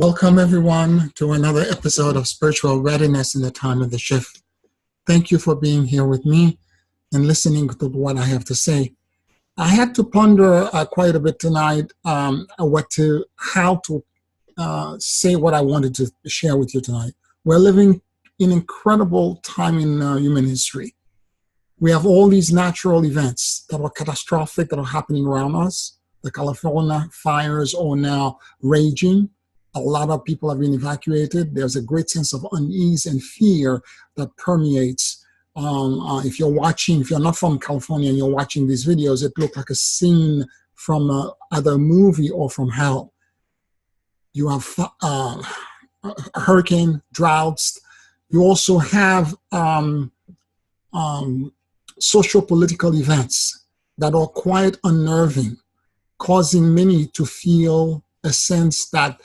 Welcome, everyone, to another episode of Spiritual Readiness in the Time of the Shift. Thank you for being here with me and listening to what I have to say. I had to ponder quite a bit tonight how to say what I wanted to share with you tonight. We're living in incredible time in human history. We have all these natural events that are catastrophic that are happening around us. The California fires are now raging. A lot of people have been evacuated. There's a great sense of unease and fear that permeates. If you're not from California and you're watching these videos, it looks like a scene from either a movie or from hell. You have hurricane, droughts. You also have socio-political events that are quite unnerving, causing many to feel a sense that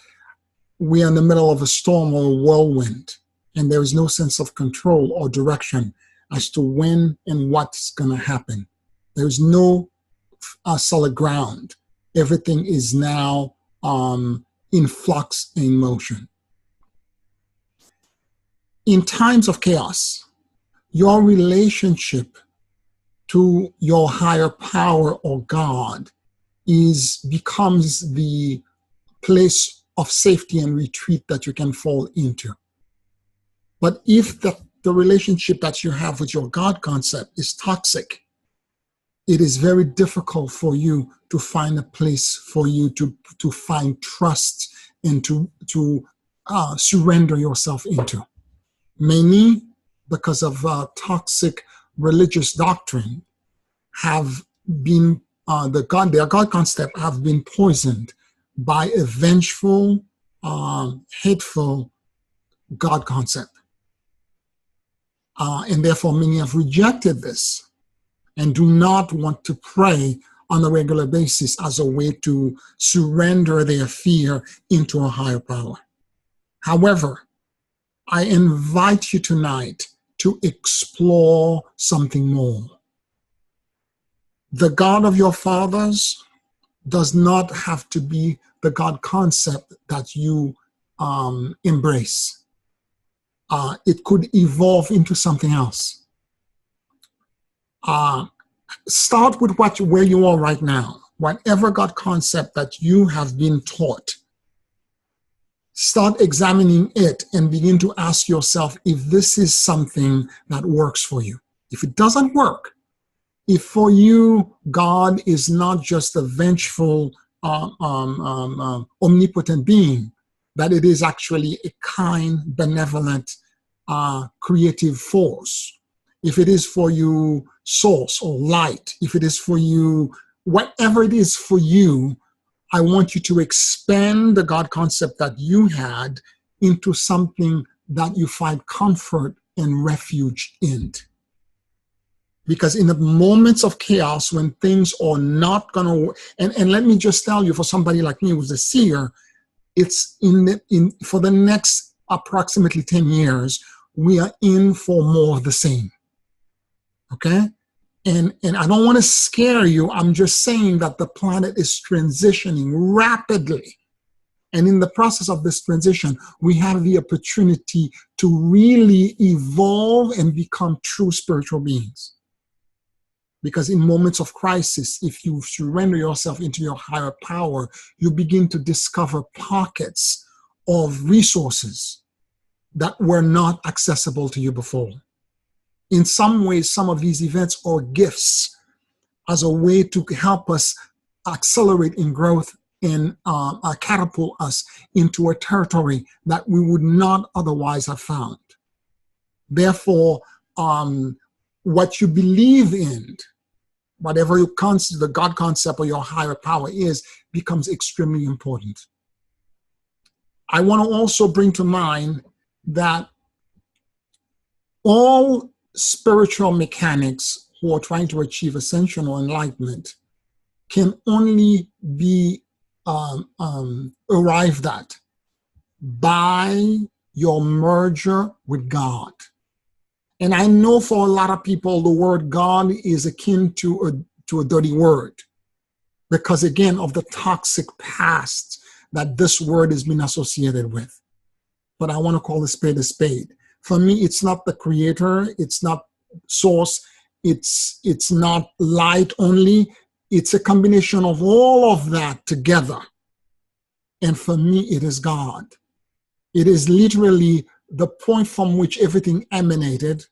we are in the middle of a storm or a whirlwind, and there is no sense of control or direction as to when and what's going to happen. There's no solid ground. Everything is now in flux and in motion. In times of chaos, your relationship to your higher power or God becomes the place of safety and retreat that you can fall into. But if the relationship that you have with your God concept is toxic, it is very difficult for you to find a place for you to find trust and to surrender yourself into. Many, because of toxic religious doctrine, have been their God concept have been poisoned by a vengeful, hateful God concept. And therefore many have rejected this and do not want to pray on a regular basis as a way to surrender their fear into a higher power. However, I invite you tonight to explore something more. The God of your fathers does not have to be the God concept that you embrace. It could evolve into something else. Start with where you are right now. Whatever God concept that you have been taught, start examining it and begin to ask yourself if this is something that works for you. If it doesn't work, if for you God is not just a vengeful, omnipotent being, that it is actually a kind, benevolent, creative force. If it is for you source or light, if it is for you, whatever it is for you, I want you to expand the God concept that you had into something that you find comfort and refuge in. Because in the moments of chaos, when things are not going to, and let me just tell you, for somebody like me who's a seer, it's for the next approximately 10 years, we are in for more of the same. Okay? And I don't want to scare you. I'm just saying that the planet is transitioning rapidly. And in the process of this transition, we have the opportunity to really evolve and become true spiritual beings. Because in moments of crisis, if you surrender yourself into your higher power, you begin to discover pockets of resources that were not accessible to you before. In some ways, some of these events are gifts as a way to help us accelerate in growth and catapult us into a territory that we would not otherwise have found. Therefore, what you believe in, whatever you consider the God concept or your higher power is, becomes extremely important. I want to also bring to mind that all spiritual mechanics who are trying to achieve ascension or enlightenment can only be arrived at by your merger with God. And I know for a lot of people, the word God is akin to a dirty word because, again, of the toxic past that this word has been associated with. But I want to call a spade a spade. For me, it's not the creator, it's not source, it's not light only. It's a combination of all of that together. And for me, it is God. It is literally the point from which everything emanated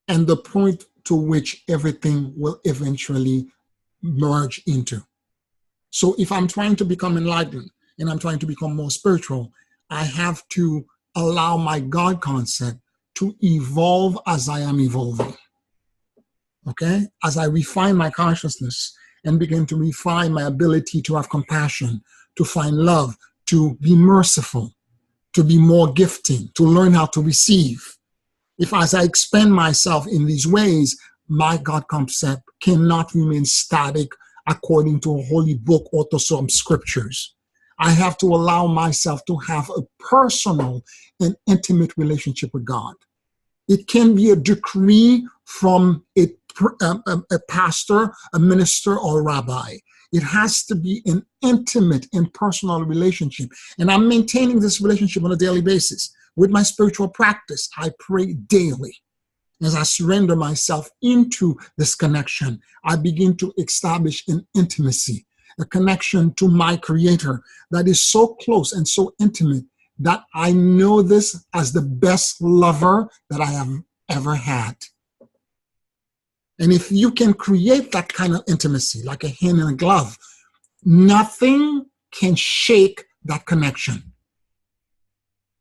and the point to which everything will eventually merge into. So if I'm trying to become enlightened and I'm trying to become more spiritual, I have to allow my God concept to evolve as I am evolving. Okay? As I refine my consciousness and begin to refine my ability to have compassion, to find love, to be merciful, to be more gifting, to learn how to receive. If as I expand myself in these ways, my God concept cannot remain static according to a holy book or to some scriptures. I have to allow myself to have a personal and intimate relationship with God. It can be a decree from a pastor, a minister, or a rabbi. It has to be an intimate and personal relationship. And I'm maintaining this relationship on a daily basis. With my spiritual practice, I pray daily. As I surrender myself into this connection, I begin to establish an intimacy, a connection to my Creator that is so close and so intimate that I know this as the best lover that I have ever had. And if you can create that kind of intimacy, like a hand in a glove, nothing can shake that connection.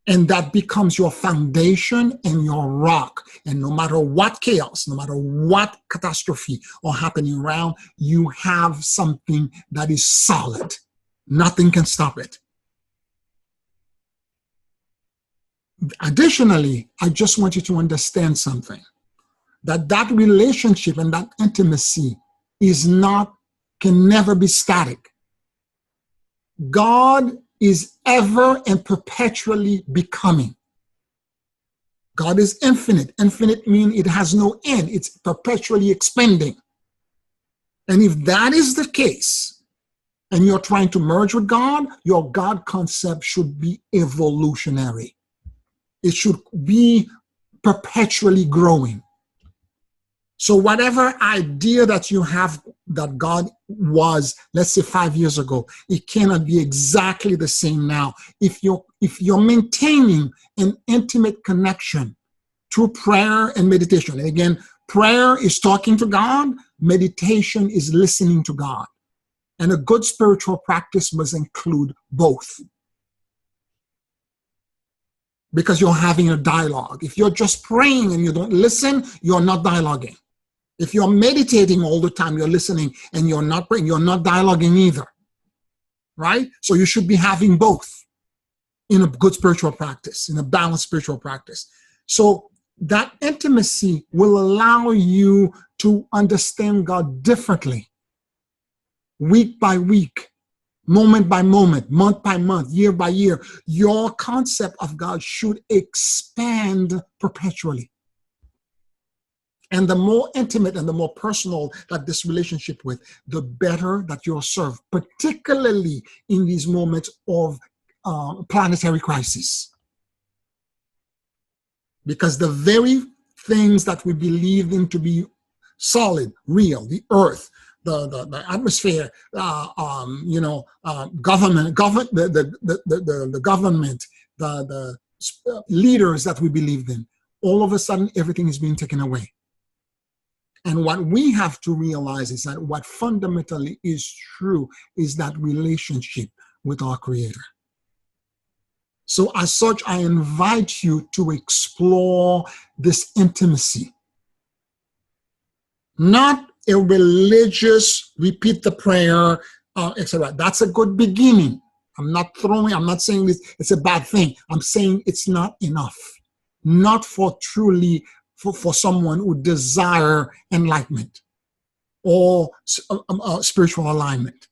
And that becomes your foundation and your rock. And no matter what chaos, no matter what catastrophe or happening around, you have something that is solid. Nothing can stop it. Additionally, I just want you to understand something. That relationship and that intimacy can never be static. God is ever and perpetually becoming. God is infinite. Infinite means it has no end. It's perpetually expanding. And if that is the case, and you're trying to merge with God, your God concept should be evolutionary. It should be perpetually growing. So whatever idea that you have that God was, let's say 5 years ago, it cannot be exactly the same now. If you're maintaining an intimate connection through prayer and meditation, and again, prayer is talking to God, meditation is listening to God. And a good spiritual practice must include both. Because you're having a dialogue. If you're just praying and you don't listen, you're not dialoguing. If you're meditating all the time, you're listening and you're not praying, you're not dialoguing either. Right? So you should be having both in a good spiritual practice, in a balanced spiritual practice. So that intimacy will allow you to understand God differently, week by week, moment by moment, month by month, year by year. Your concept of God should expand perpetually. And the more intimate and the more personal that this relationship with, the better that you're served, particularly in these moments of planetary crisis. Because the very things that we believe in to be solid, real, the earth, the atmosphere, government, the government, the leaders that we believed in, all of a sudden everything is being taken away. And what we have to realize is that what fundamentally is true is that relationship with our Creator. So as such, I invite you to explore this intimacy. Not a religious, repeat the prayer, etc. That's a good beginning. I'm not saying it's a bad thing. I'm saying it's not enough. Not for truly, for someone who desire enlightenment or spiritual alignment.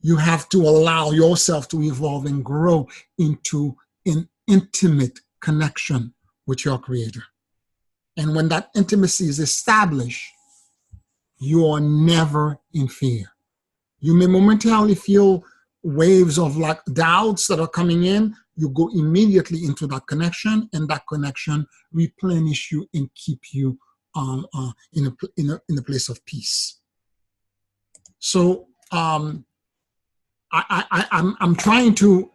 You have to allow yourself to evolve and grow into an intimate connection with your Creator. And when that intimacy is established, you are never in fear. You may momentarily feel waves of like doubts that are coming in. You go immediately into that connection, and that connection replenish you and keep you in a place of peace. So I'm trying to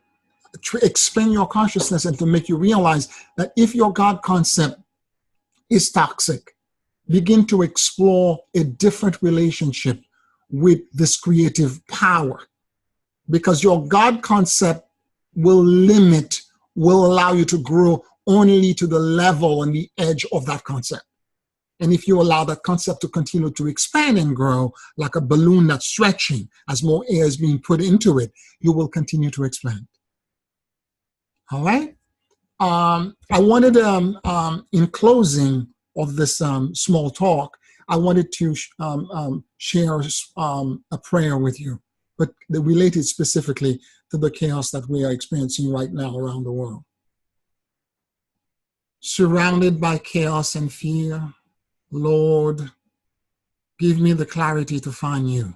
expand your consciousness and to make you realize that if your God concept is toxic, begin to explore a different relationship with this creative power, because your God concept will allow you to grow only to the level and the edge of that concept. And if you allow that concept to continue to expand and grow like a balloon that's stretching as more air is being put into it, you will continue to expand. All right? I wanted, in closing of this small talk, I wanted to share a prayer with you, but related specifically to the chaos that we are experiencing right now around the world. Surrounded by chaos and fear, Lord, give me the clarity to find you.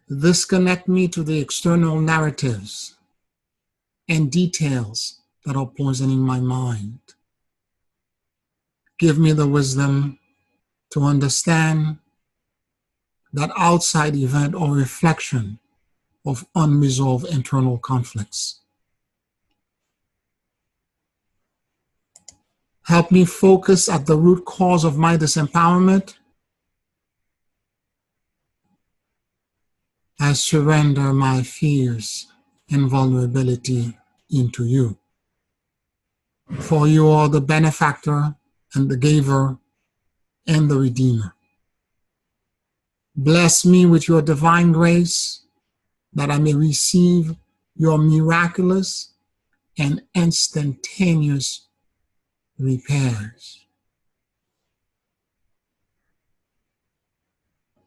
Disconnect me to the external narratives and details that are poisoning my mind. Give me the wisdom to understand that outside event or reflection of unresolved internal conflicts. Help me focus at the root cause of my disempowerment. I surrender my fears and vulnerability into you. For you are the benefactor and the giver and the redeemer. Bless me with your divine grace that I may receive your miraculous and instantaneous repairs.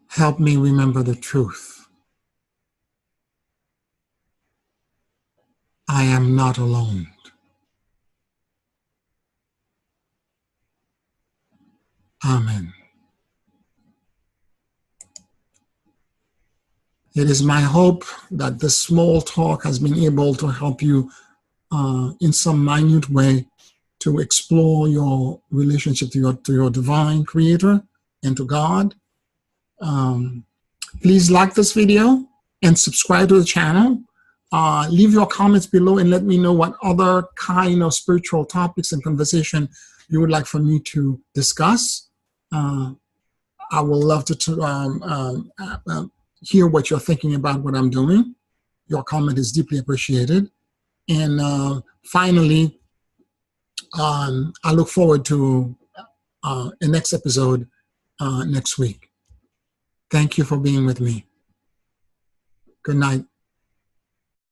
Help me remember the truth. I am not alone. Amen. It is my hope that this small talk has been able to help you in some minute way to explore your relationship to your divine creator and to God. Please like this video and subscribe to the channel. Leave your comments below and let me know what other kind of spiritual topics and conversation you would like for me to discuss. I would love to hear what you're thinking about what I'm doing. Your comment is deeply appreciated. And finally, I look forward to a next episode next week. Thank you for being with me. Good night.